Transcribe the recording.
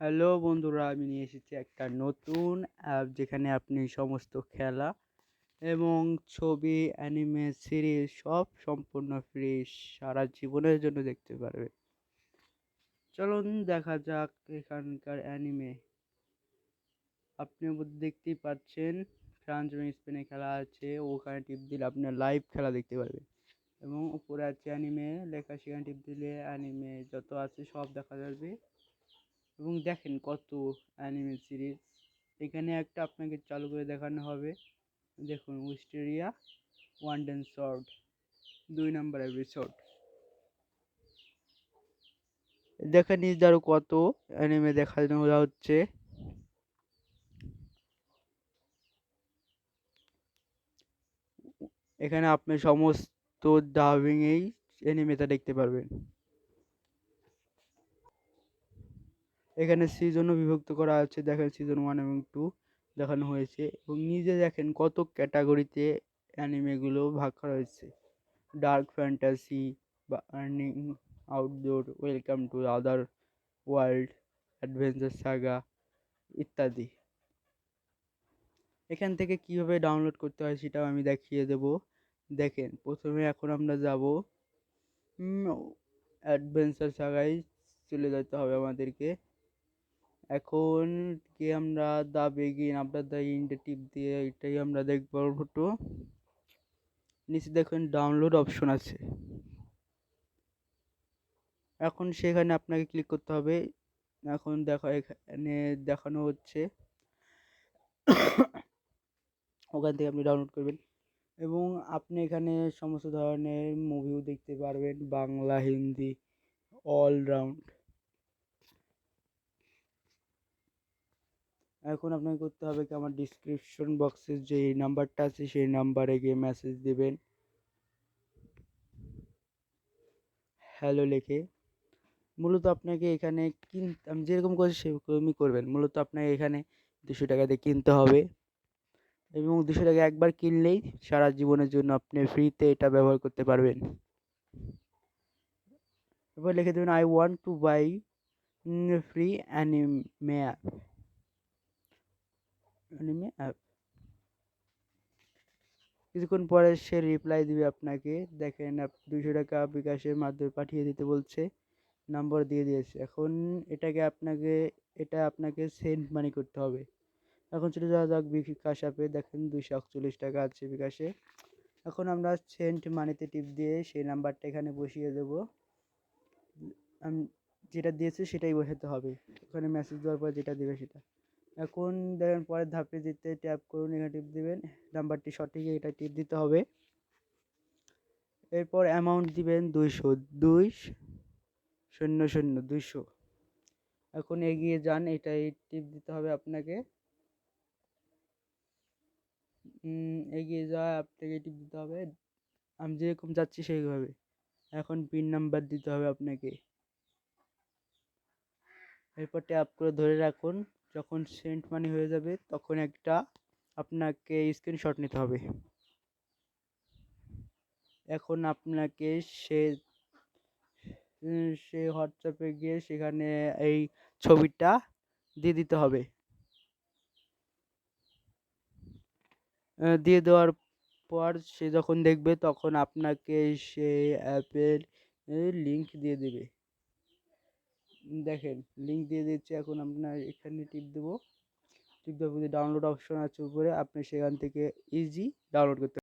Hello বন্ধুরা, আমি নিয়ে এসেছি একটা নতুন অ্যাপ যেখানে আপনি সমস্ত খেলা এবং ছবি, অ্যানিমে, সিরিজ সব সম্পূর্ণ ফ্রি সারা জীবনের জন্য দেখতে পারবেন। চলুন দেখা যাক এখানকার অ্যানিমে। আপনি দেখতেই পাচ্ছেন ফ্রান্স এবং স্পেনে খেলা আছে, ওখানে টিপ দিলে আপনি লাইভ খেলা দেখতে পারবেন। এবং উপরে আছে অ্যানিমে লেখা, সেখানে টিপ দিলে অ্যানিমে যত আছে সব দেখা যাবে। এবং দেখেন কত অ্যানিমে সিরিজ এখানে একটা আপনাকে চালু করে দেখানো হবে। দেখুন উইস্টেরিয়া ওয়ান ড্যান্স শর্ট 2 নম্বর এপিসোড। দেখেন আরো কত অ্যানিমে দেখানো হচ্ছে। এখানে আপনি সমস্ত ডাবিং এই অ্যানিমেটা দেখতে পারবেন। এখানে সিজনও বিভক্ত করা আছে, দেখেন সিজন 1 এবং 2 দেখানো হয়েছে। এবং নিজে দেখেন কত ক্যাটাগরিতে অ্যানিমেগুলো ভাগ করা হয়েছে। Dark fantasy, burning, outdoor, welcome to other world, adventure Saga ইত্যাদি। এখান থেকে কিভাবে ডাউনলোড করতে হয় সেটাও আমি দেখিয়ে দেব। দেখেন প্রথমে এখন আমরা যাব অ্যাডভেঞ্চার সাগায় চলে যেতে হবে আমাদেরকে। এখন কি আমরা দা বেগিন আফটার দ্য ইন্ড টিপ দিয়ে এটাই আমরা দেখবো। ফটো নিচে দেখুন ডাউনলোড অপশন আছে, এখন সেখানে আপনাকে ক্লিক করতে হবে। এখন দেখো এখানে দেখানো হচ্ছে ওখান থেকে আপনি ডাউনলোড করবেন এবং আপনি এখানে সমস্ত ধরনের মুভিও দেখতে পারবেন, বাংলা, হিন্দি, অলরাউন্ড। এখন আপনাকে করতে হবে কি, আমার ডিসক্রিপশন বক্সে যে নাম্বারটা আছে সেই নাম্বারে গিয়ে মেসেজ দেবেন হ্যালো লিখে। মূলত আপনাকে এখানে আমি যেরকম করছি সেরকমই করবেন। মূলত আপনাকে এখানে 200 টাকা দিয়ে কিনতে হবে এবং 200 টাকা একবার কিনলেই সারা জীবনের জন্য আপনি ফ্রিতে এটা ব্যবহার করতে পারবেন। এবার লিখে দেবেন I want to buy free anime app. কিছুক্ষণ পরে সে রিপ্লাই দিবে আপনাকে। দেখেন 200 টাকা বিকাশের মাধ্যমে পাঠিয়ে দিতে বলছে, নাম্বার দিয়ে দিয়েছে। এখন এটা আপনাকে সেন্ড মানি করতে হবে। এখন চলে যাওয়া যাক বিকাশ অ্যাপে। দেখেন 241 টাকা আছে বিকাশে। এখন আমরা সেন্ড মানিতে টিপ দিয়ে সেই নাম্বারটা এখানে বসিয়ে দেব। আমি যেটা দিয়েছি সেটাই বসাতে হবে, ওখানে মেসেজ দেওয়ার পর যেটা দেবে সেটা। এখন দেখেন পরের ধাপে যেতে ট্যাপ করুন, এখানে টিপ দিবেন, নাম্বারটি সঠিক এটা টিপ দিতে হবে। এরপর অ্যামাউন্ট দিবেন 200। এখন এগিয়ে যান, এটাই টিপ দিতে হবে আপনাকে। এগিয়ে যাওয়া আপনাকে টিপ দিতে হবে, আমি যেরকম যাচ্ছি সেইভাবে। এখন পিন নাম্বার দিতে হবে আপনাকে। এরপর ট্যাপ করে ধরে রাখুন, যখন সেন্ড মানি হয়ে যাবে তখন আপনাকে স্ক্রিনশট নিতে হবে। এখন আপনাকে সে হোয়াটসঅ্যাপে গিয়ে সেখানে এই ছবিটা দিয়ে দিতে হবে। দিয়ে দেওয়ার পর সে যখন দেখবে তখন আপনাকে সেই অ্যাপের লিংক দিয়ে দেবে। দেখেন লিংক দিয়ে দিচ্ছে। এখন আপনার এখানে টিপ দেবো, ডাউনলোড অপশন আছে উপরে, আপনি সেখান থেকে ইজি ডাউনলোড করতে